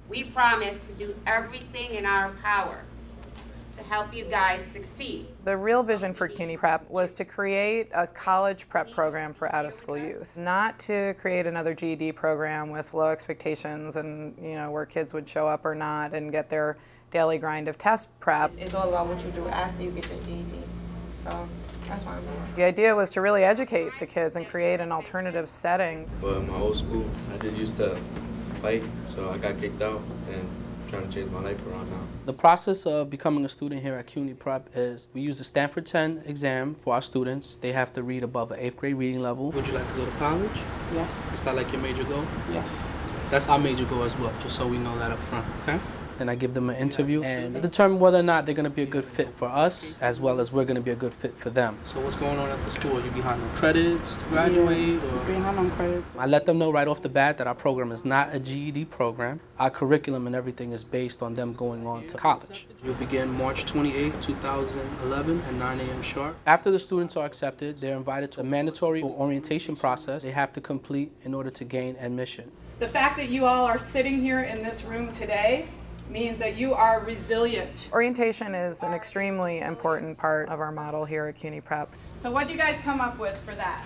We promise to do everything in our power to help you guys succeed. The real vision for CUNY Prep was to create a college prep program for out-of-school youth, not to create another GED program with low expectations and, where kids would show up or not and get their daily grind of test prep. It's all about what you do after you get your GED. So that's why I'm here. The idea was to really educate the kids and create an alternative setting. But in my old school, I just used to fight, so I got kicked out, and I'm trying to change my life around now. The process of becoming a student here at CUNY Prep is we use the Stanford 10 exam for our students. They have to read above an 8th grade reading level. Would you like to go to college? Yes. Is that like your major goal? Yes. That's our major goal as well, just so we know that up front, okay? Then I give them an interview and determine whether or not they're going to be a good fit for us, as well as we're going to be a good fit for them. So what's going on at the school? Are you behind on credits to graduate? Yeah, behind on credits. I let them know right off the bat that our program is not a GED program. Our curriculum and everything is based on them going on to college. You'll begin March 28th, 2011 at 9 a.m. sharp. After the students are accepted, they're invited to a mandatory orientation process they have to complete in order to gain admission. The fact that you all are sitting here in this room today means that you are resilient. Orientation is an extremely important part of our model here at CUNY Prep. So what do you guys come up with for that?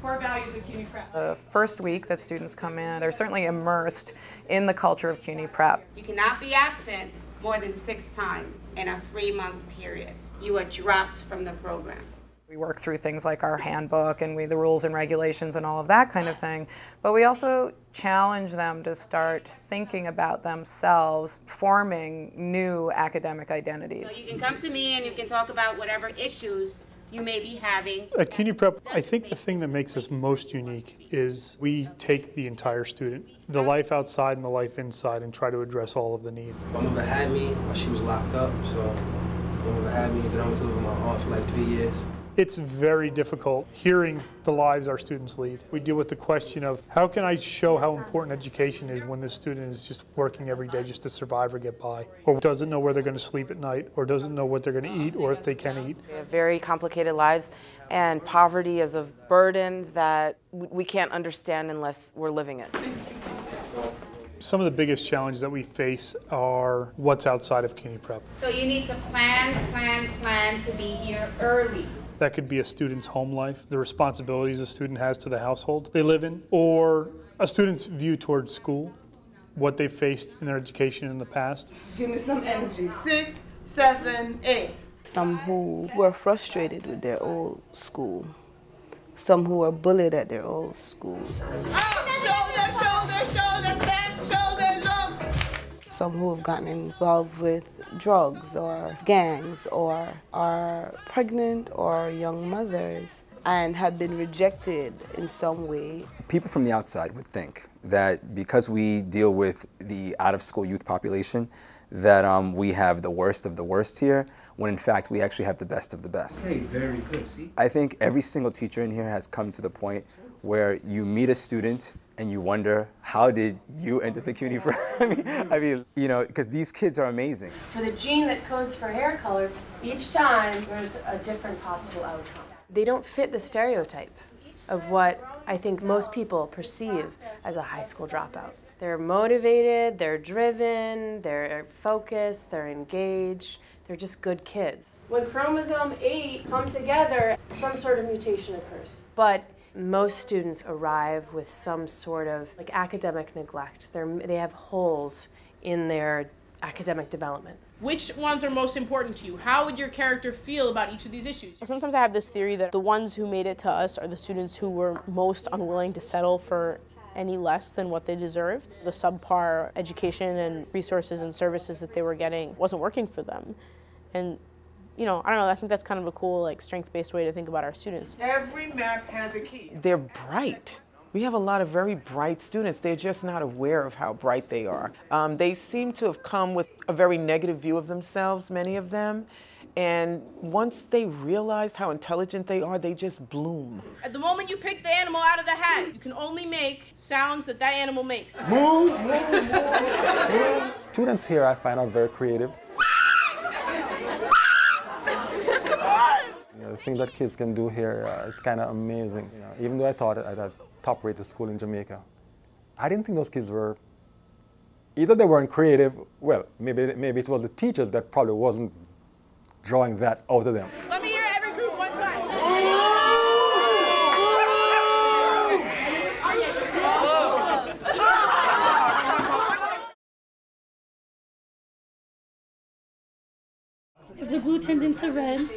Core values of CUNY Prep. The first week that students come in, they're certainly immersed in the culture of CUNY Prep. You cannot be absent more than 6 times in a 3-month period. You are dropped from the program. We work through things like our handbook and the rules and regulations and all of that kind of thing, but we also challenge them to start thinking about themselves, forming new academic identities. So you can come to me and you can talk about whatever issues you may be having. At CUNY Prep, I think the thing that makes us most unique is we take the entire student, the life outside and the life inside, and try to address all of the needs. My mother had me while she was locked up, so my mother had me, then I went to live with my aunt for like 3 years. It's very difficult hearing the lives our students lead. We deal with the question of how can I show how important education is when this student is just working every day just to survive or get by, or doesn't know where they're going to sleep at night, or doesn't know what they're going to eat, or if they can eat. We have very complicated lives, and poverty is a burden that we can't understand unless we're living it. Some of the biggest challenges that we face are what's outside of CUNY Prep. So you need to plan to be here early. That could be a student's home life, the responsibilities a student has to the household they live in, or a student's view towards school, what they've faced in their education in the past. Give me some energy. 6, 7, 8. Some who were frustrated with their old school. Some who were bullied at their old schools. Shoulder, shoulder, shoulder, step, shoulder, look. Some who have gotten involved with drugs or gangs or are pregnant or young mothers and have been rejected in some way. People from the outside would think that because we deal with the out-of-school youth population, that we have the worst of the worst here, when in fact we actually have the best of the best. Hey, very good, see? I think every single teacher in here has come to the point where you meet a student and you wonder, how did you end up at CUNY Prep? I mean, because these kids are amazing. For the gene that codes for hair color, each time there's a different possible outcome. They don't fit the stereotype of what I think most people perceive as a high school dropout. They're motivated, they're driven, they're focused, they're engaged, they're just good kids. When chromosome 8 come together, some sort of mutation occurs. But most students arrive with some sort of academic neglect. They have holes in their academic development. Which ones are most important to you? How would your character feel about each of these issues? Sometimes I have this theory that the ones who made it to us are the students who were most unwilling to settle for any less than what they deserved. The subpar education and resources and services that they were getting wasn't working for them. And I don't know, I think that's kind of a cool, strength-based way to think about our students. Every map has a key. They're bright. We have a lot of very bright students. They're just not aware of how bright they are. They seem to have come with a very negative view of themselves, many of them. And once they realized how intelligent they are, they just bloom. At the moment you pick the animal out of the hat, you can only make sounds that animal makes. Move, move, move, move. Students here I find out very creative. The things that kids can do here is kind of amazing. Even though I taught at a top-rated school in Jamaica, I didn't think those kids were Either they weren't creative, well, maybe it was the teachers that probably wasn't drawing that out of them. Let me hear every group one time. If the blue turns into red,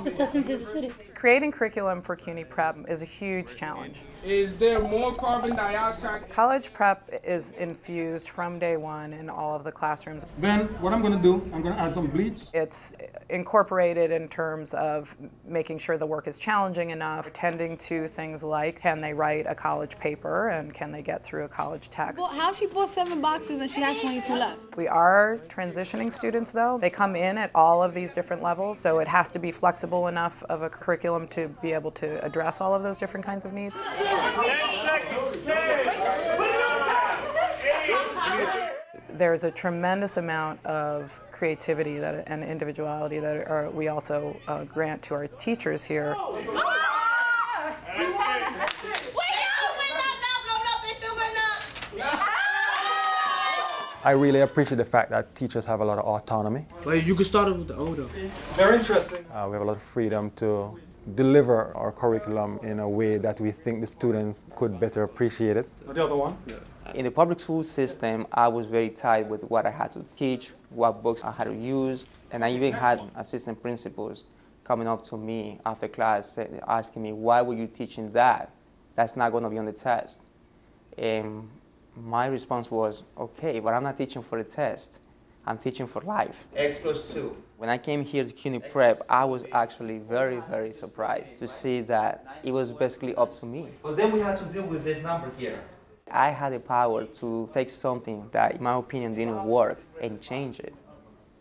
the substance is acidic. Creating curriculum for CUNY Prep is a huge challenge. Is there more carbon dioxide? College prep is infused from day one in all of the classrooms. Then what I'm going to do, I'm going to add some bleach. It's incorporated in terms of making sure the work is challenging enough, tending to things like, can they write a college paper and can they get through a college text? Well, how she bought 7 boxes and she has 22 left? We are transitioning students though. They come in at all of these different levels, so it has to be flexible enough of a curriculum to be able to address all of those different kinds of needs. 10 seconds. 10. There's a tremendous amount of creativity and individuality that we also grant to our teachers here. I really appreciate the fact that teachers have a lot of autonomy. Well, you can start with the older. Very interesting. We have a lot of freedom to deliver our curriculum in a way that we think the students could better appreciate it. The other one? In the public school system, I was very tight with what I had to teach, what books I had to use, and I even had assistant principals coming up to me after class asking me, why were you teaching that? That's not going to be on the test. And my response was, okay, but I'm not teaching for the test. I'm teaching for life. X+2. When I came here to CUNY Prep, I was actually very, very surprised to see that it was basically up to me. But then we had to deal with this number here. I had the power to take something that, in my opinion, didn't work and change it.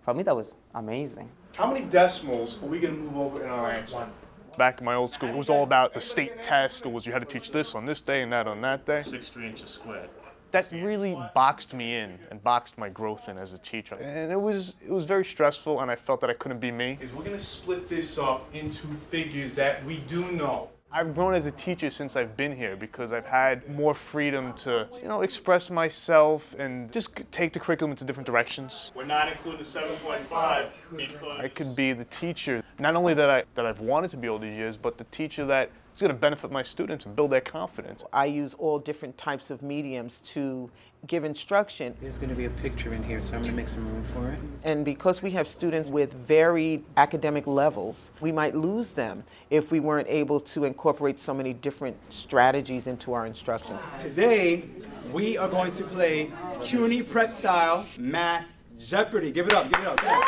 For me, that was amazing. How many decimals are we going to move over in our answer? Back in my old school, it was all about the state test. It was you had to teach this on this day and that on that day. 6 3 inches squared. That really boxed me in and boxed my growth in as a teacher. And it was very stressful, and I felt that I couldn't be me. We're going to split this up into figures that we do know. I've grown as a teacher since I've been here because I've had more freedom to, express myself and just take the curriculum into different directions. We're not including the 7.5 because I could be the teacher, not only that I've wanted to be all these years, but the teacher that is going to benefit my students and build their confidence. I use all different types of mediums to give instruction. There's going to be a picture in here, so I'm going to make some room for it. And because we have students with varied academic levels, we might lose them if we weren't able to incorporate so many different strategies into our instruction. Today, we are going to play CUNY Prep style Math Jeopardy. Give it up, give it up. Give it up.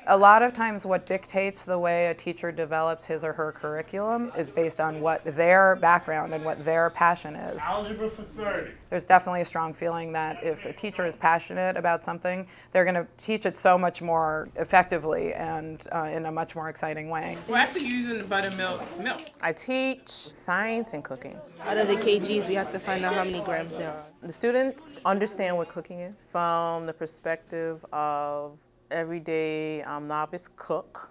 A lot of times what dictates the way a teacher develops his or her curriculum is based on what their background and what their passion is. Algebra for 30. There's definitely a strong feeling that if a teacher is passionate about something, they're going to teach it so much more effectively and in a much more exciting way. We're actually using the buttermilk milk. I teach science and cooking. Out of the kgs, we have to find out how many grams there are. The students understand what cooking is from the perspective of everyday novice cook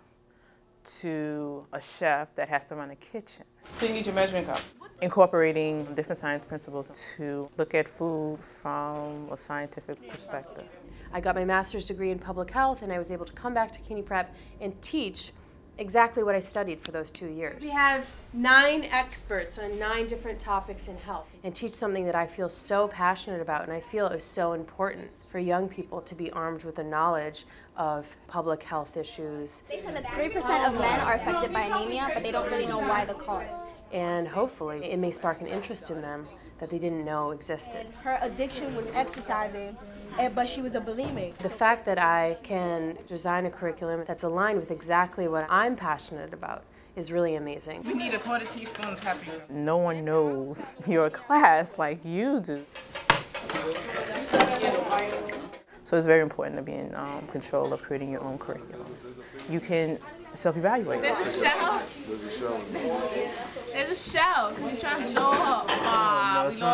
to a chef that has to run a kitchen. So you need your measuring cup. Incorporating different science principles to look at food from a scientific perspective. I got my master's degree in public health, and I was able to come back to CUNY Prep and teach exactly what I studied for those 2 years. We have 9 experts on 9 different topics in health and teach something that I feel so passionate about, and I feel it was so important for young people to be armed with the knowledge of public health issues. They said that 3% of men are affected by anemia, but they don't really know why the cause. And hopefully it may spark an interest in them that they didn't know existed. Her addiction was exercising, but she was a bulimic. The fact that I can design a curriculum that's aligned with exactly what I'm passionate about is really amazing. We need a 1/4 teaspoon of pepper. No one knows your class like you do. So it's very important to be in control of creating your own curriculum. You can self-evaluate. There's a shell. There's a shell. You trying to show up. No, it's not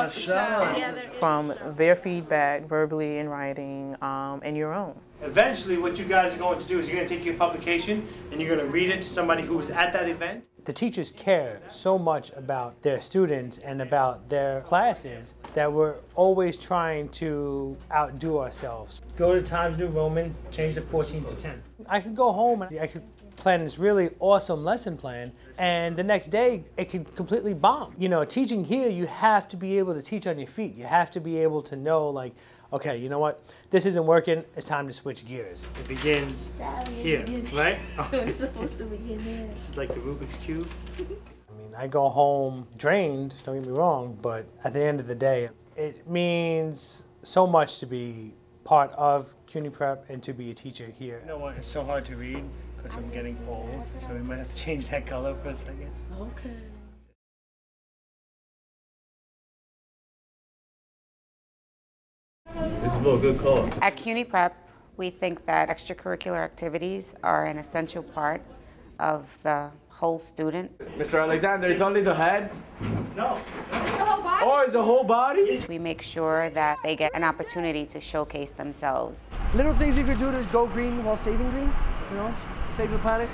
From their feedback, verbally and writing, and your own. Eventually, what you guys are going to do is you're going to take your publication and you're going to read it to somebody who was at that event. The teachers care so much about their students and about their classes that we're always trying to outdo ourselves. Go to Times New Roman, change the 14 to 10. I could go home and I could plan this really awesome lesson plan, and the next day it could completely bomb. You know, teaching here, you have to be able to teach on your feet. You have to be able to know, like, okay, you know what, this isn't working, it's time to switch gears. It begins here, right? It's supposed to begin here. This is like the Rubik's Cube. I mean, I go home drained, don't get me wrong, but at the end of the day, it means so much to be part of CUNY Prep and to be a teacher here. You know what, it's so hard to read because I'm getting old, so we might have to change that color for a second. Okay. This is a good call. At CUNY Prep, we think that extracurricular activities are an essential part of the whole student. Mr. Alexander, it's only the head? No. Oh, it's the whole body? We make sure that they get an opportunity to showcase themselves. Little things you could do to go green while saving green, you know, save the planet.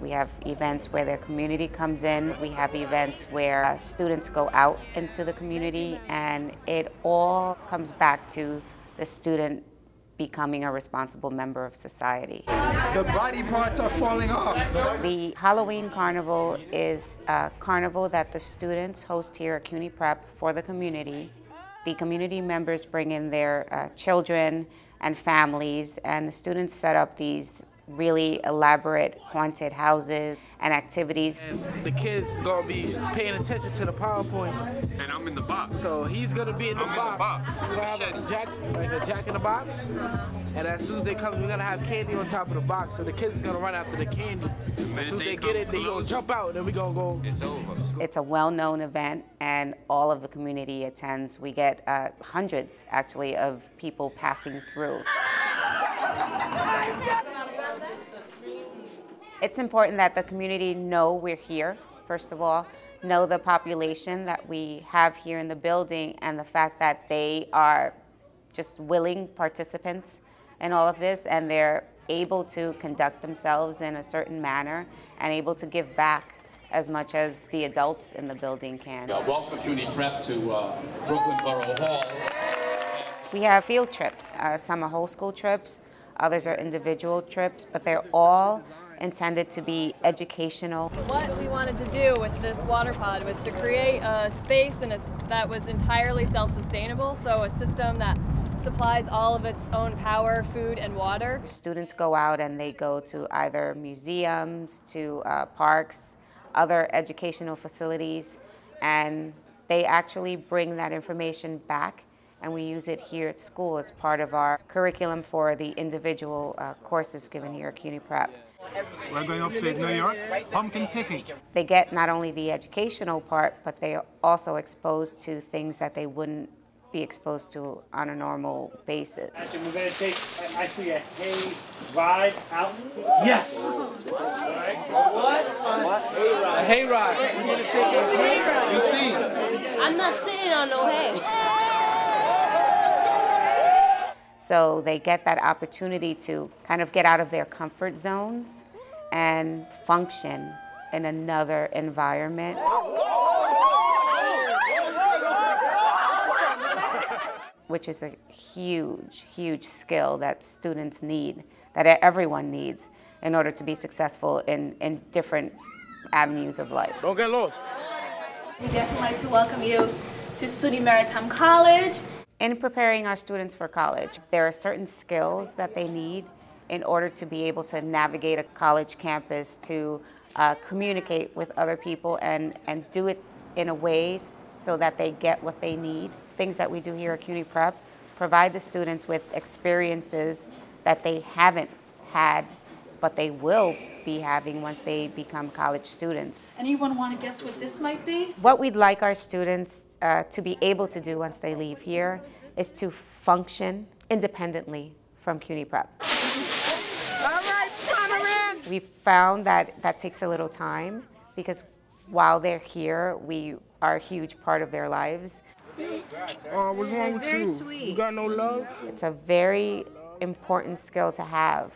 We have events where their community comes in. We have events where students go out into the community, and it all comes back to the student becoming a responsible member of society. The body parts are falling off. The Halloween Carnival is a carnival that the students host here at CUNY Prep for the community. The community members bring in their children and families, and the students set up these really elaborate haunted houses and activities. And the kid's gonna be paying attention to the PowerPoint. And I'm in the box. So he's gonna be in the box. We're gonna have a jack in the box. And as soon as they come, we're gonna have candy on top of the box. So the kids are gonna run after the candy. As soon as they get it, they gonna jump out, and then we gonna go. It's over. It's a well-known event, and all of the community attends. We get hundreds, actually, of people passing through. It's important that the community know we're here, first of all, know the population that we have here in the building, and the fact that they are just willing participants in all of this, and they're able to conduct themselves in a certain manner and able to give back as much as the adults in the building can. Welcome CUNY Prep to Brooklyn Borough Hall. We have field trips. Some are whole school trips, others are individual trips, but they're all intended to be educational. What we wanted to do with this water pod was to create a space that was entirely self-sustainable, so a system that supplies all of its own power, food, and water. Students go out and they go to either museums, to parks, other educational facilities, and they actually bring that information back, and we use it here at school as part of our curriculum for the individual courses given here at CUNY Prep. We're going upstate New York, pumpkin picking. They get not only the educational part, but they are also exposed to things that they wouldn't be exposed to on a normal basis. We're going to take actually a hay ride out. Yes. What? A hay ride. We're going to take a hay ride. You see? I'm not sitting on no hay. So they get that opportunity to kind of get out of their comfort zones and function in another environment. Which is a huge, huge skill that students need, that everyone needs in order to be successful in different avenues of life. Don't get lost. We'd definitely like to welcome you to SUNY Maritime College. In preparing our students for college, there are certain skills that they need in order to be able to navigate a college campus, to communicate with other people and do it in a way so that they get what they need. Things that we do here at CUNY Prep provide the students with experiences that they haven't had, but they will be having once they become college students. Anyone want to guess what this might be? What we'd like our students to be able to do once they leave here is to function independently from CUNY Prep. All right, Pomerantz! We found that that takes a little time because while they're here, we are a huge part of their lives. What's wrong with you? Sweet. You got no love? It's a very important skill to have,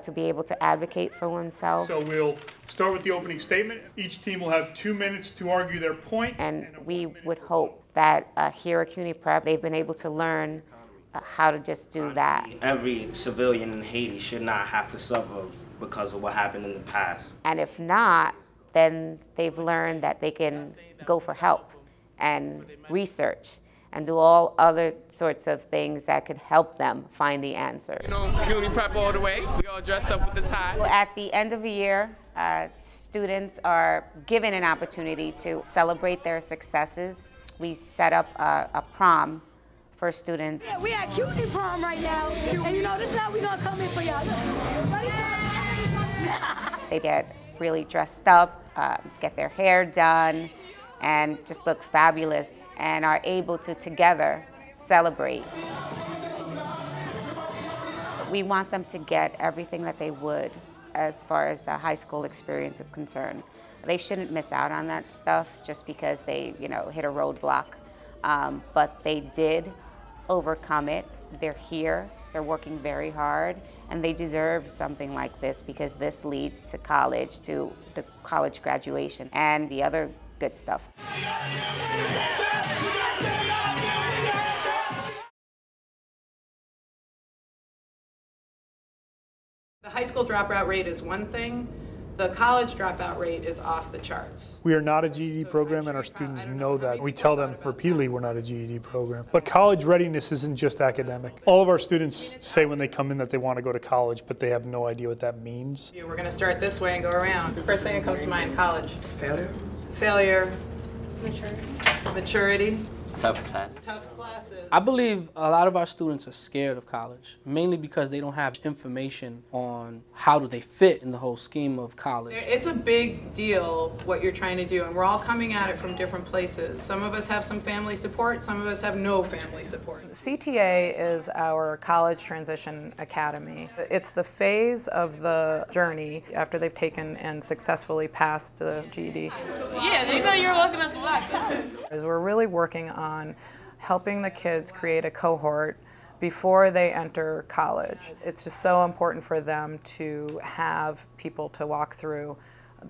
to be able to advocate for oneself. So we'll start with the opening statement. Each team will have 2 minutes to argue their point. And we would hope that here at CUNY Prep, they've been able to learn how to just do that. Every civilian in Haiti should not have to suffer because of what happened in the past. And if not, then they've learned that they can go for help and research and do all other sorts of things that could help them find the answers. You know, CUNY Prep all the way. We all dressed up with the tie. At the end of the year, students are given an opportunity to celebrate their successes. We set up a prom for students. Yeah, we at CUNY prom right now, and you know, this is how we gonna come in for y'all. They get really dressed up, get their hair done, and just look fabulous, and are able to together celebrate. We want them to get everything that they would as far as the high school experience is concerned. They shouldn't miss out on that stuff just because they, you know, hit a roadblock. But they did overcome it. They're here, they're working very hard, and they deserve something like this because this leads to college, to the college graduation, and the other good stuff. The high school dropout rate is one thing. The college dropout rate is off the charts. We are not a GED program, and our students know that. We tell them repeatedly we're not a GED program. But college readiness isn't just academic. All of our students say when they come in that they want to go to college, but they have no idea what that means. We're going to start this way and go around. First thing that comes to mind, college. Failure. Failure. Maturity. Maturity. Tough class. Tough classes. I believe a lot of our students are scared of college, mainly because they don't have information on how do they fit in the whole scheme of college. It's a big deal what you're trying to do, and we're all coming at it from different places. Some of us have some family support, some of us have no family support. CTA is our College Transition Academy. It's the phase of the journey after they've taken and successfully passed the GED. Yeah, they know you're walking up the block. We're really working on helping the kids create a cohort before they enter college. It's just so important for them to have people to walk through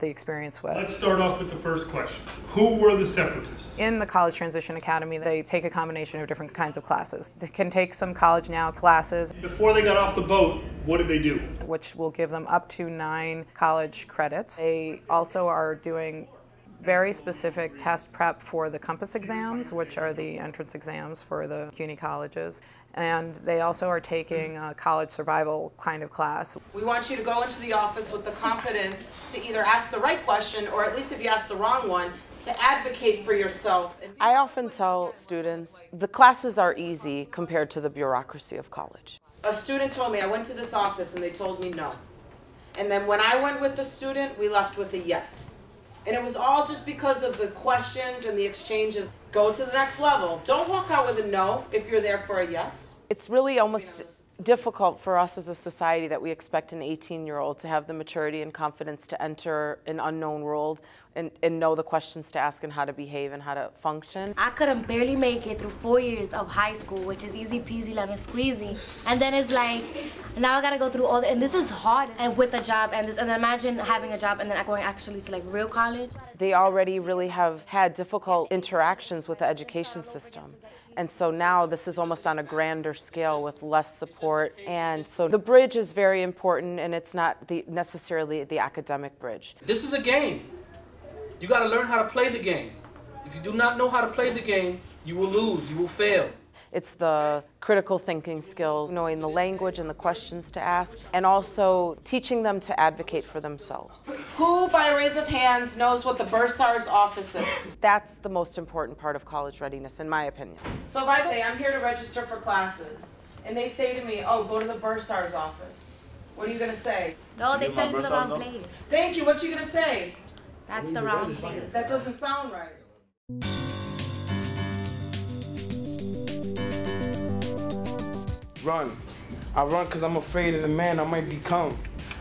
the experience with. Let's start off with the first question. Who were the separatists? In the College Transition Academy, they take a combination of different kinds of classes. They can take some College Now classes. Before they got off the boat, what did they do? Which will give them up to 9 college credits. They also are doing very specific test prep for the Compass exams, which are the entrance exams for the CUNY colleges. And they also are taking a college survival kind of class. We want you to go into the office with the confidence to either ask the right question, or at least if you ask the wrong one, to advocate for yourself. I often tell students the classes are easy compared to the bureaucracy of college. A student told me, I went to this office and they told me no. And then when I went with the student, we left with a yes. And it was all just because of the questions and the exchanges. Go to the next level. Don't walk out with a no if you're there for a yes. It's really almost difficult for us as a society that we expect an 18-year-old to have the maturity and confidence to enter an unknown world and know the questions to ask and how to behave and how to function. I couldn't barely make it through 4 years of high school, which is easy peasy lemon squeezy. And then it's like, now I gotta go through all and this is hard. And with a job and imagine having a job and then going actually to like real college. They already really have had difficult interactions with the education system. And so now this is almost on a grander scale with less support. And so the bridge is very important, and it's not necessarily the academic bridge. This is a game. You got to learn how to play the game. If you do not know how to play the game, you will lose, you will fail. It's the critical thinking skills, knowing the language and the questions to ask, and also teaching them to advocate for themselves. Who, by a raise of hands, knows what the bursar's office is? That's the most important part of college readiness, in my opinion. So if I say, I'm here to register for classes, and they say to me, oh, go to the bursar's office, what are you going to say? No, they send you to the wrong place. Thank you. What are you going to say? That's the wrong place. That doesn't sound right. Run. I run because I'm afraid of the man I might become.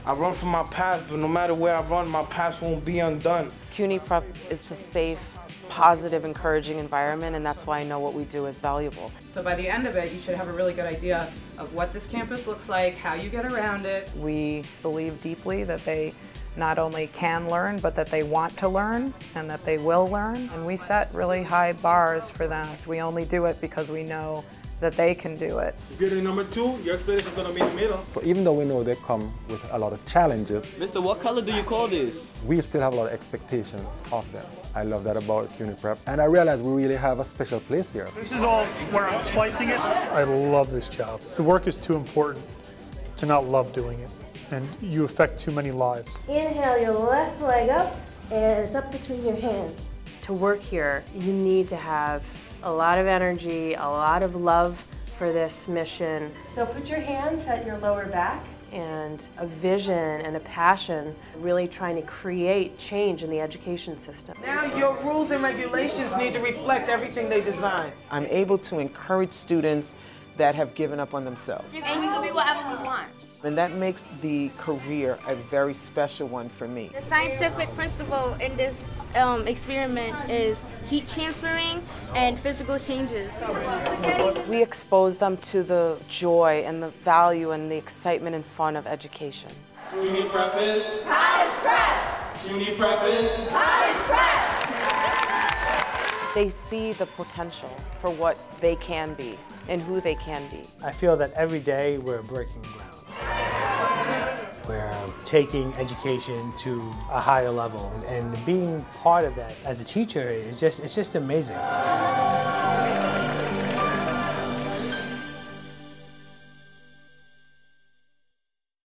I run from my past, but no matter where I run, my past won't be undone. CUNY Prep is a safe, positive, encouraging environment, and that's why I know what we do is valuable. So by the end of it, you should have a really good idea of what this campus looks like, how you get around it. We believe deeply that they not only can learn, but that they want to learn and that they will learn. And we set really high bars for them. We only do it because we know that they can do it. If you're the number 2, your experience is going to be in the middle. But even though we know they come with a lot of challenges, Mister, what color do you call this? we still have a lot of expectations of them. I love that about CUNY Prep, and I realize we really have a special place here. This is all where I'm slicing it. I love this job. The work is too important to not love doing it, and you affect too many lives. Inhale your left leg up, and it's up between your hands. To work here, you need to have a lot of energy, a lot of love for this mission. So put your hands at your lower back. And a vision and a passion, really trying to create change in the education system. Now your rules and regulations need to reflect everything they design. I'm able to encourage students that have given up on themselves. And we can be whatever we want. And that makes the career a very special one for me. The scientific principle in this experiment is heat transferring and physical changes. We expose them to the joy and the value and the excitement and fun of education. CUNY Prep is College Prep! CUNY Prep is College Prep! They see the potential for what they can be and who they can be. I feel that every day we're breaking ground. We're taking education to a higher level, and being part of that as a teacher is just amazing.